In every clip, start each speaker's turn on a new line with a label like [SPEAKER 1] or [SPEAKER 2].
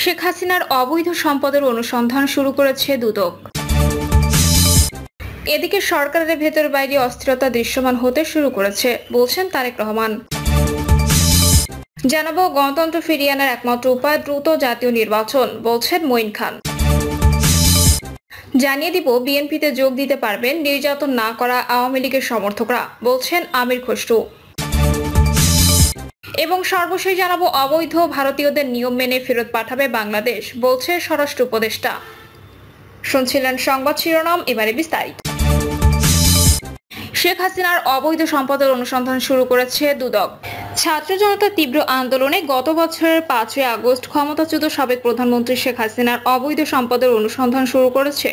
[SPEAKER 1] শেখ হাসিনার অবৈধ সম্পদের অনুসন্ধান শুরু করেছে দুদক। এদিকে সরকারের ভেতর বাইরে অস্থিরতা দৃশ্যমান হতে শুরু করেছে বলছেন তারেক রহমান। জানাবো গণতন্ত্র ফিরিয়ে আনার একমাত্র উপায় দ্রুত জাতীয় নির্বাচন বলছেন মঈন খান। জানিয়ে দিব বিএনপিতে যোগ দিতে পারবেন নির্যাতন না করা আওয়ামী লীগের সমর্থকরা বলছেন আমির খসরু। এবং সর্বশেষ জানাবো অবৈধ ভারতীয়দের নিয়ম মেনে ফেরত পাঠাবে বাংলাদেশ বলছে স্বরাষ্ট্র উপদেষ্টা। শুনছিলেন সংবাদ শিরোনাম, এবারে বিস্তারিত। শেখ হাসিনার অবৈধ সম্পদের অনুসন্ধান শুরু করেছে দুদক। ছাত্র জনতার তীব্র আন্দোলনে গত বছরের 5ই আগস্ট ক্ষমতাচ্যুত সাবেক প্রধানমন্ত্রী শেখ হাসিনার অবৈধ সম্পদের অনুসন্ধান শুরু করেছে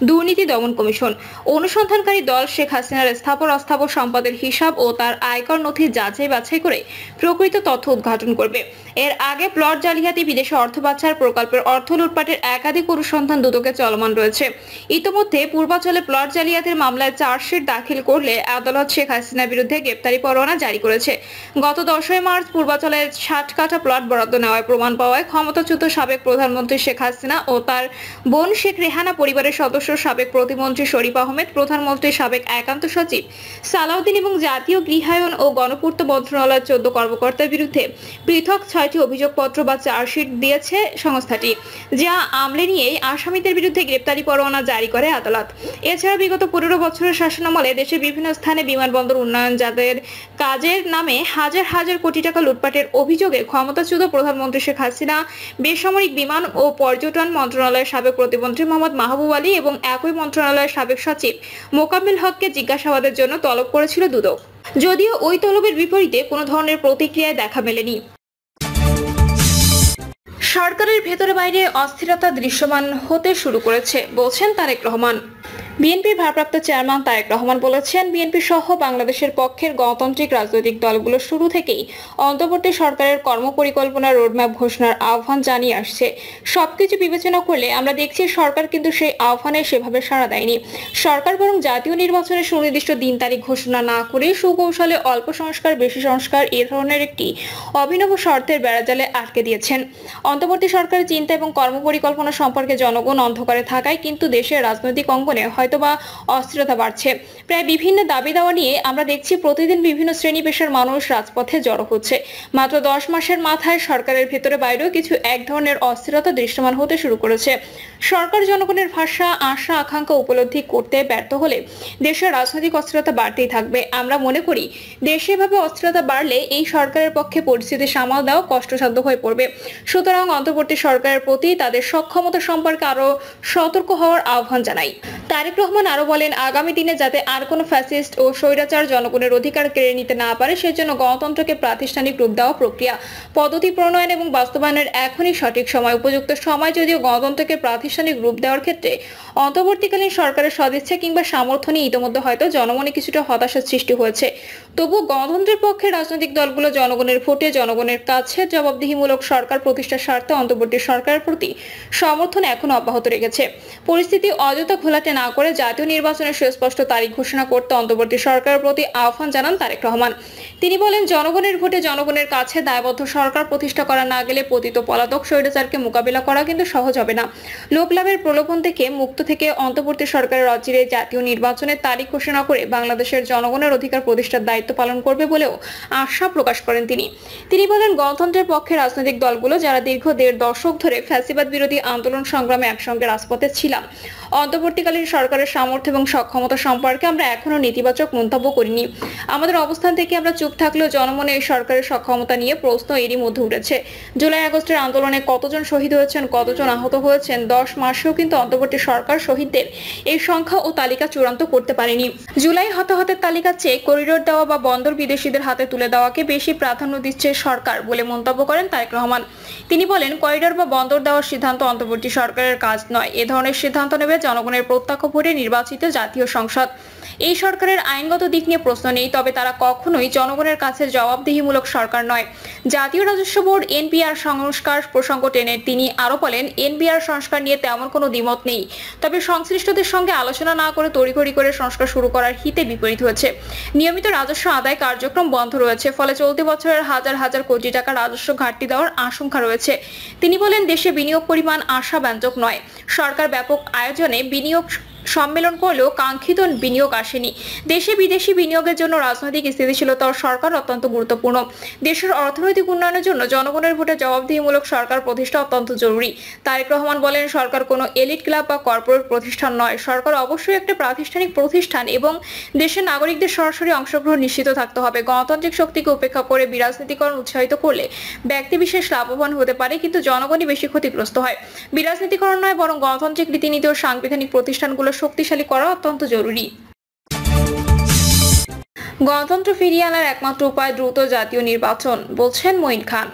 [SPEAKER 1] দুর্নীতি দমন কমিশন। অনুসন্ধানকারী দল শেখ হাসিনার স্থাবর অস্থাবর সম্পদের হিসাব ও তার আয়কর নথি যাচাই বাছাই করে প্রকৃত তথ্য উদ্ঘাটন করবে। এর আগে প্লট জালিয়াতি, বিদেশে অর্থ পাচার, প্রকল্পের অর্থ লুটপাটের একাধিক অনুসন্ধান দুদকে চলমান রয়েছে। ইতোমধ্যে পূর্বাঞ্চলে প্লট জালিয়াতির মামলায় চার্জশিট দাখিল করলে আদালত শেখ হাসিনার বিরুদ্ধে গ্রেপ্তারি পরোয়ানা জারি করেছে। গত 10 মার্চ পূর্বাঞ্চলে 60 কাঠা প্লট বরাদ্দ নেওয়ার প্রমাণ পাওয়ায় ক্ষমতাচ্যুত সাবেক প্রধানমন্ত্রী শেখ হাসিনা ও তার বোন শেখ রেহানা পরিবারের সদস্য সাবেক প্রতিমন্ত্রী শরীফ আহমেদ, প্রধানমন্ত্রীর সাবেক একান্ত সচিব সালাউদ্দিন এবং জাতীয় গৃহায়ন ও গণপূর্ত মন্ত্রণালয়ের 14 কর্মকর্তার বিরুদ্ধে পৃথক 6টি অভিযোগপত্র বা চার্জশিট দিয়েছে সংস্থাটি, যা আমলে নিয়ে আসামিদের বিরুদ্ধে গ্রেপ্তারি পরোয়ানা জারি করে আদালত। এছাড়া বিগত 15 বছরের শাসনামলে দেশের বিভিন্ন স্থানে বিমানবন্দর উন্নয়ন যাদের কাজের নামে হাজার হাজার কোটি টাকা লুটপাটের অভিযোগে ক্ষমতাচ্যুত প্রধানমন্ত্রী শেখ হাসিনা, বেসামরিক বিমান ও পর্যটন মন্ত্রণালয়ের সাবেক প্রতিমন্ত্রী মোহাম্মদ মাহবুব আলী এবং একই মন্ত্রণালয়ের সাবেক সচিব মোকাম্মেল হককে জিজ্ঞাসাবাদের জন্য তলব করেছিল দুদক। যদিও ওই তলবের বিপরীতে কোনো ধরনের প্রতিক্রিয়ায় দেখা মেলেনি। সরকারের ভেতরে বাইরে অস্থিরতা দৃশ্যমান হতে শুরু করেছে বলছেন তারেক রহমান। বিএনপির ভারপ্রাপ্ত চেয়ারম্যান তারেক রহমান বলেছেন, বিএনপি সহ বাংলাদেশের পক্ষের গণতান্ত্রিক রাজনৈতিক দলগুলো শুরু থেকেই অন্তর্বর্তী সরকারের কর্মপরিকল্পনা রোডম্যাপ ঘোষণার আহ্বান জানিয়ে আসছে। সবকিছু বিবেচনা করলে আমরা দেখছি সরকার কিন্তু সেই আহ্বানে সেভাবে সাড়া দেয়নি। সরকার বরং জাতীয় নির্বাচনের সুনির্দিষ্ট দিন তারিখ ঘোষণা না করে সুকৌশলে অল্প সংস্কার বেশি সংস্কার এ ধরনের একটি অভিনব শর্তের বেড়াজালে আটকে দিয়েছেন। অন্তর্বর্তী সরকারের চিন্তা এবং কর্মপরিকল্পনা সম্পর্কে জনগণ অন্ধকারে থাকায় কিন্তু দেশের রাজনৈতিক অঙ্গনে হয়তোবা অস্থিরতা বাড়ছে। প্রায় বিভিন্ন দাবি দাওয়া নিয়ে আমরা দেখছি প্রতিদিন বিভিন্ন শ্রেণী পেশার মানুষ রাজপথে জড়ো হচ্ছে। মাত্র 10 মাসের মাথায় সরকারের ভেতরে বাইরেও কিছু এক ধরনের অস্থিরতা দৃশ্যমান হতে শুরু করেছে। সরকার জনগণের ভাষা, আশা, আকাঙ্ক্ষা উপলব্ধি করতে ব্যর্থ হলে দেশের রাজনৈতিক অস্থিরতা বাড়তেই থাকবে। আমরা মনে করি দেশে এভাবে অস্থিরতা বাড়লে এই সরকারের পক্ষে পরিস্থিতি সামাল দেওয়া কষ্টসাধ্য হয়ে পড়বে। সুতরাং অন্তর্বর্তী সরকারের প্রতি তাদের সক্ষমতা সম্পর্কে আরো সতর্ক হওয়ার আহ্বান জানাই। তারেক রহমান আরো বলেন, আগামী দিনে যাতে আর কোনো ফ্যাসিস্ট ও স্বৈরাচার জনগণের অধিকার কেড়ে নিতে না পারে সেজন্য গণতন্ত্রকে প্রাতিষ্ঠানিক রূপ দেওয়া প্রক্রিয়া, পদ্ধতি প্রণয়ন এবং বাস্তবায়নের এখনই সঠিক সময়। উপযুক্ত সময় যদিও গণতন্ত্রকে প্রাতিষ্ঠানিক রূপ দেওয়ার ক্ষেত্রে অন্তর্বর্তীকালীন সরকারের সদিচ্ছা কিংবা সামর্থ্য নিয়ে ইতিমধ্যে হয়তো জনমনে কিছুটা হতাশার সৃষ্টি হয়েছে। তবুও গণতন্ত্রের পক্ষে রাজনৈতিক দলগুলো জনগণের ভোটে জনগণের কাছে জবাবদিহিমূলক সরকার প্রতিষ্ঠার স্বার্থে অন্তর্বর্তী সরকারের প্রতি সমর্থন এখনো অব্যাহত রেখেছে। পরিস্থিতি অযথা ঘোলাটে না করে জাতীয় নির্বাচনের সুস্পষ্ট তারিখ ঘোষণা করতে অন্তর্বর্তী সরকারের প্রতি আহ্বান জানান তারেক রহমান। তিনি বলেন, জনগণের ভোটে জনগণের কাছে দায়বদ্ধ সরকার প্রতিষ্ঠা করা না গেলে পতিত পলাতক স্বৈরাচারকে মোকাবিলা করা কিন্তু সহজ হবে না। লোকলাভের প্রলোভন থেকে মুক্ত থেকে অন্তর্বর্তী সরকারের অচিরে জাতীয় নির্বাচনের তারিখ ঘোষণা করে বাংলাদেশের জনগণের অধিকার প্রতিষ্ঠার দায়িত্ব পালন করবে বলেও আশা প্রকাশ করেন তিনি বলেন, গণতন্ত্রের পক্ষে রাজনৈতিক দলগুলো যারা দীর্ঘ 1.5 দশক ধরে ফ্যাসিবাদ বিরোধী আন্দোলন সংগ্রামে একসঙ্গে রাজপথে ছিলাম, অন্তর্বর্তীকালীন সরকারের সামর্থ্য এবং সক্ষমতা সম্পর্কে আমরা এখনো নেতিবাচক মন্তব্য করিনি। আমাদের অবস্থান থেকে আমরা চুপ থাকলেও জনমনে এই সরকারের সক্ষমতা নিয়ে প্রশ্ন এরই মধ্যে উঠেছে। জুলাই আগস্টের আন্দোলনে কতজন শহীদ হয়েছেন, কতজন আহত হয়েছেন, 10 মাসেও কিন্তু অন্তর্বর্তী সরকার শহীদদের এই সংখ্যা ও তালিকা চূড়ান্ত করতে পারেনি। জুলাই হতাহতের তালিকার চেয়ে করিডোর দেওয়া বা বন্দর বিদেশিদের হাতে তুলে দেওয়াকে বেশি প্রাধান্য দিচ্ছে সরকার বলে মন্তব্য করেন তারেক রহমান। তিনি বলেন, করিডোর বা বন্দর দেওয়ার সিদ্ধান্ত অন্তর্বর্তী সরকারের কাজ নয়। এ ধরনের সিদ্ধান্ত নেবে জনগণের প্রত্যক্ষ ভোটে নির্বাচিত জাতীয় সংসদ। এই সরকারের আইনগত দিক নিয়ে প্রশ্ন নেই, তবে তারা কখনোই জনগণের কাছে জবাবদিহিমূলক সরকার নয়। জাতীয় রাজস্ব বোর্ড এনপিআর সংস্কার প্রসঙ্গ টেনে তিনি আরো বলেন, এনপিআর সংস্কার নিয়ে তেমন কোনো দ্বিমত নেই, তবে সংশ্লিষ্টদের সঙ্গে আলোচনা না করে তড়িঘড়ি করে সংস্কার শুরু করার হিতে বিপরীত হয়েছে। নিয়মিত রাজস্ব আদায় কার্যক্রম বন্ধ রয়েছে, ফলে চলতি বছরের হাজার হাজার কোটি টাকা রাজস্ব ঘাটতি দেওয়ার আশঙ্কা রয়েছে। তিনি বলেন, দেশে বিনিয়োগ পরিমাণ আশাব্যঞ্জক নয়। সরকার ব্যাপক আয়োজনে বিনিয়োগ সম্মেলন করলেও কাঙ্ক্ষিত বিনিয়োগ আসেনি। দেশে বিদেশি বিনিয়োগের জন্য রাজনৈতিক স্থিতিশীলতার সরকার অত্যন্ত গুরুত্বপূর্ণ। দেশের অর্থনৈতিক উন্নয়নের জন্য জনগণের ভোটে জবাবদিহিমূলক সরকার প্রতিষ্ঠা অত্যন্ত জরুরি। তারেক রহমান বলেন, সরকার কোনো এলিট ক্লাব বা কর্পোরেট প্রতিষ্ঠান নয়। সরকার অবশ্যই একটা প্রাতিষ্ঠানিক প্রতিষ্ঠান এবং দেশের নাগরিকদের সরাসরি অংশগ্রহণ নিশ্চিত থাকতে হবে। গণতান্ত্রিক শক্তিকে উপেক্ষা করে বিরাজনীতিকরণ উৎসাহিত করলে ব্যক্তি বিশেষ লাভবান হতে পারে, কিন্তু জনগণই বেশি ক্ষতিগ্রস্ত হয়। বিরাজনীতিকরণ নয়, বরং গণতান্ত্রিক রীতিনীতি ও সাংবিধানিক প্রতিষ্ঠানগুলো শক্তিশালী করা অত্যন্ত জরুরি। গণতন্ত্র ফিরিয়ে আনার একমাত্র উপায় দ্রুত জাতীয় নির্বাচন, বলছেন মঈন খান।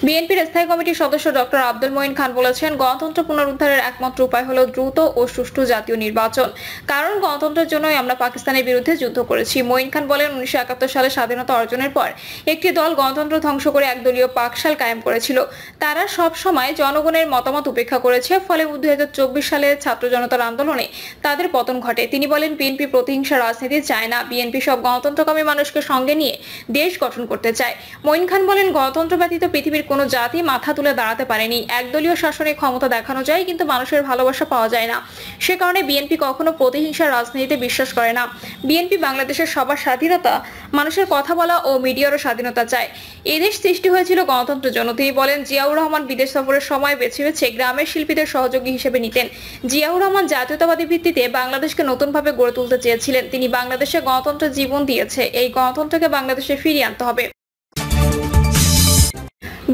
[SPEAKER 1] বিএনপির স্থায়ী কমিটির সদস্য ডক্টর আব্দুল মঈন খান বলেছেন, গণতন্ত্র পুনরুদ্ধারের একমাত্র উপায় হলো দ্রুত ও সুষ্ঠু জাতীয় নির্বাচন। কারণ গণতন্ত্রের জন্যই আমরা পাকিস্তানের বিরুদ্ধে যুদ্ধ করেছি। মঈন খান বলেন, 1971 সালে স্বাধীনতা অর্জনের পর একটি দল গণতন্ত্র ধ্বংস করে একদলীয় পাকশাল কায়েম করেছিল। তারা সব সময় জনগণের মতামত উপেক্ষা করেছে, ফলে 2024 সালে ছাত্র জনতার আন্দোলনে তাদের পতন ঘটে। তিনি বলেন, বিএনপি প্রতিহিংসা রাজনীতি চায় না। বিএনপি সব গণতন্ত্রকামী মানুষকে সঙ্গে নিয়ে দেশ গঠন করতে চায়। মঈন খান বলেন, গণতন্ত্র ব্যতীত পৃথিবীর কোনো জাতি মাথা তুলে দাঁড়াতে পারেনি। একদলীয় শাসনে ক্ষমতা দেখানো যায়, কিন্তু মানুষের ভালোবাসা পাওয়া যায় না। সে কারণে বিএনপি কখনো প্রতিহিংসার রাজনীতিতে বিশ্বাস করে না। বিএনপি বাংলাদেশের সবার স্বাধীনতা, মানুষের কথা বলা ও মিডিয়ারও স্বাধীনতা চায়। এদেশ সৃষ্টি হয়েছিল গণতন্ত্রের জন্য। তিনি বলেন, জিয়াউর রহমান বিদেশ সফরের সময় বেছে বেছে গ্রামের শিল্পীদের সহযোগী হিসেবে নিতেন। জিয়াউর রহমান জাতীয়তাবাদী ভিত্তিতে বাংলাদেশকে নতুনভাবে গড়ে তুলতে চেয়েছিলেন। তিনি বাংলাদেশে গণতন্ত্রের জীবন দিয়েছে। এই গণতন্ত্রকে বাংলাদেশে ফিরিয়ে আনতে হবে।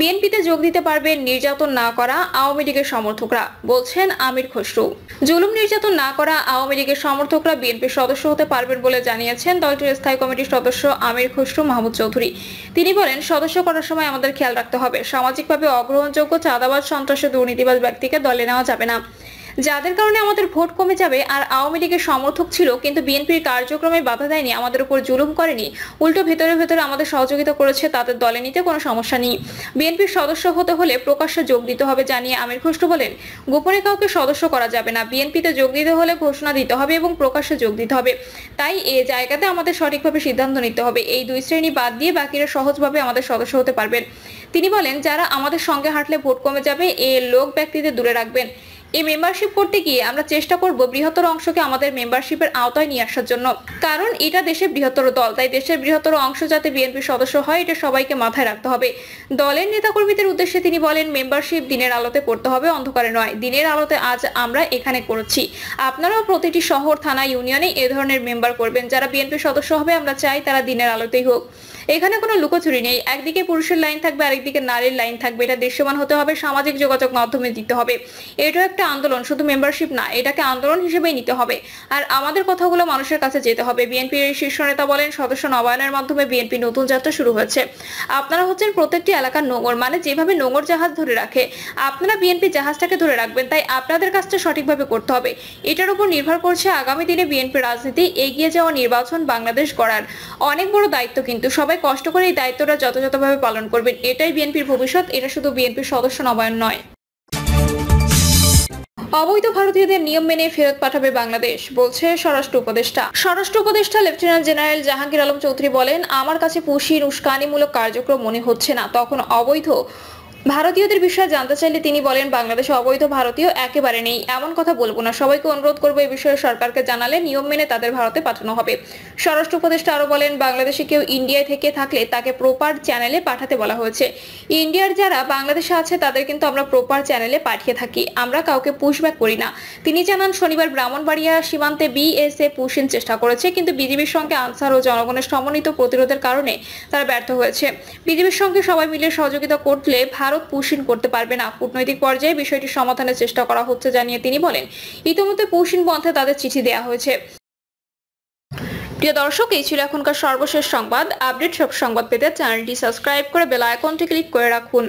[SPEAKER 1] বিএনপিতে যোগ দিতে পারবেন নির্যাতন না করা আওয়ামী লীগের সমর্থকরা, বলছেন আমির খসরু। জুলুম নির্যাতন না করা আওয়ামী লীগের সমর্থকরা বিএনপির সদস্য হতে পারবেন বলে জানিয়েছেন দলটির স্থায়ী কমিটির সদস্য আমির খসরু মাহমুদ চৌধুরী। তিনি বলেন, সদস্য করার সময় আমাদের খেয়াল রাখতে হবে, সামাজিকভাবে অগ্রহণযোগ্য চাঁদাবাজ, সন্ত্রাসী, দুর্নীতিবাজ ব্যক্তিকে দলে নেওয়া যাবে না, যাদের কারণে আমাদের ভোট কমে যাবে। আর আওয়ামী লীগের সমর্থক ছিল কিন্তু বিএনপির কার্যক্রমে বাধা দেয়নি, আমাদের উপর জুলুম করেনি, উল্টো ভেতরে ভেতরে আমাদের সহযোগিতা করেছে, তাদের দলে নিতে কোনো সমস্যা নেই। বিএনপির সদস্য হতে হলে প্রকাশ্যে যোগ দিতে হবে জানিয়ে আমির খসরু বলেন, গোপনে কাউকে সদস্য করা যাবে না। বিএনপিতে যোগ দিতে হলে ঘোষণা দিতে হবে এবং প্রকাশ্যে যোগ দিতে হবে। তাই এই জায়গাতে আমাদের সঠিকভাবে সিদ্ধান্ত নিতে হবে। এই দুই শ্রেণী বাদ দিয়ে বাকিরা সহজভাবে আমাদের সদস্য হতে পারবেন। তিনি বলেন, যারা আমাদের সঙ্গে হাঁটলে ভোট কমে যাবে, এই লোক ব্যক্তিদের দূরে রাখবেন। এই মেম্বারশিপ করতে গিয়ে আমরা চেষ্টা করব বৃহত্তর অংশকে আমাদের মেম্বারশিপের আওতায় নিয়ে আসার জন্য, কারণ এটা দেশের বৃহত্তর দল। তাই দেশের বৃহত্তর অংশ যাতে বিএনপির সদস্য হয়, এটা সবাইকে মাথায় রাখতে হবে। দলের নেতাকর্মীদের উদ্দেশ্যে তিনি বলেন, মেম্বারশিপ দিনের আলোতে করতে হবে, অন্ধকারে নয়। দিনের আলোতে আজ আমরা এখানে করছি, আপনারাও প্রতিটি শহর, থানা, ইউনিয়নে এ ধরনের মেম্বার করবেন। যারা বিএনপির সদস্য হবে আমরা চাই তারা দিনের আলোতেই হোক। এখানে কোনো লুকোচুরি নেই। একদিকে পুরুষের লাইন থাকবে, আরেকদিকে নারীর লাইন থাকবে। এটা দৃশ্যমান হতে হবে, সামাজিক যোগাযোগ মাধ্যমে দিতে হবে। এটা একটা আন্দোলন, শুধু মেম্বারশিপ না, এটাকে আন্দোলন হিসেবেই নিতে হবে। আর আমাদের কথাগুলো মানুষের কাছে যেতে হবে। বিএনপির এই শীর্ষ নেতা বলেন, সদস্য নবায়নের মাধ্যমে বিএনপি নতুন যাত্রা শুরু হয়েছে। আপনারা হচ্ছেন প্রত্যেকটি এলাকার নোঙর, মানে যেভাবে নোঙর জাহাজ ধরে রাখে, আপনারা বিএনপি জাহাজটাকে ধরে রাখবেন। তাই আপনাদের কাজটা সঠিকভাবে করতে হবে। এটার উপর নির্ভর করছে আগামী দিনে বিএনপি রাজনীতি, এগিয়ে যাওয়া, নির্বাচন, বাংলাদেশ গড়ার অনেক বড় দায়িত্ব। কিন্তু সবাই কষ্ট করে এই দায়িত্বটা যথাযথভাবে পালন করবেন। এটাই বিএনপির ভবিষ্যৎ। এটা শুধু বিএনপির সদস্য নবায়ন নয়। অবৈধ ভারতীয়দের নিয়ম মেনে ফেরত পাঠাবে বাংলাদেশ, বলছে স্বরাষ্ট্র উপদেষ্টা। স্বরাষ্ট্র উপদেষ্টা লেফটেন্যান্ট জেনারেল জাহাঙ্গীর আলম চৌধুরী বলেন, আমার কাছে পুঁশির উস্কানিমূলক কার্যক্রম মনে হচ্ছে না। তখন অবৈধ ভারতীয়দের বিষয়ে জানতে চাইলে তিনি বলেন, বাংলাদেশে অবৈধ ভারতীয় একেবারে নেই, এমন কথা বলবো না। সবাইকে অনুরোধ করবো এই বিষয়ে সরকারকে জানালে নিয়ম মেনে তাদের ভারতে পাঠানো হবে। স্বরাষ্ট্র উপদেষ্টা আরো বলেন, বাংলাদেশে কেউ ইন্ডিয়ায় থেকে থাকলে তাকে প্রপার চ্যানেলে পাঠাতে বলা হয়েছে। ইন্ডিয়ার যারা বাংলাদেশে আছে তাদের কিন্তু আমরা প্রপার চ্যানেলে পাঠিয়ে থাকি, আমরা কাউকে পুশব্যাক করি না। তিনি জানান, শনিবার ব্রাহ্মণবাড়িয়া সীমান্তে বিএসএফ পুশিং চেষ্টা করেছে, কিন্তু বিজিবির সঙ্গে আনসার ও জনগণের সমন্বিত প্রতিরোধের কারণে তারা ব্যর্থ হয়েছে। বিজিবির সঙ্গে সবাই মিলে সহযোগিতা করলে ভারত পুশিং করতে পারবে না। কূটনৈতিক পর্যায়ে বিষয়টি সমাধানের চেষ্টা করা হচ্ছে জানিয়ে তিনি বলেন, ইতিমধ্যে পুশিং বন্ধে তাদের চিঠি দেওয়া হয়েছে। প্রিয় দর্শক, এই ছিল এখনকার সর্বশেষ সংবাদ। আপডেট সব সংবাদ পেতে চ্যানেলটি সাবস্ক্রাইব করে বেল আইকনটি ক্লিক করে রাখুন।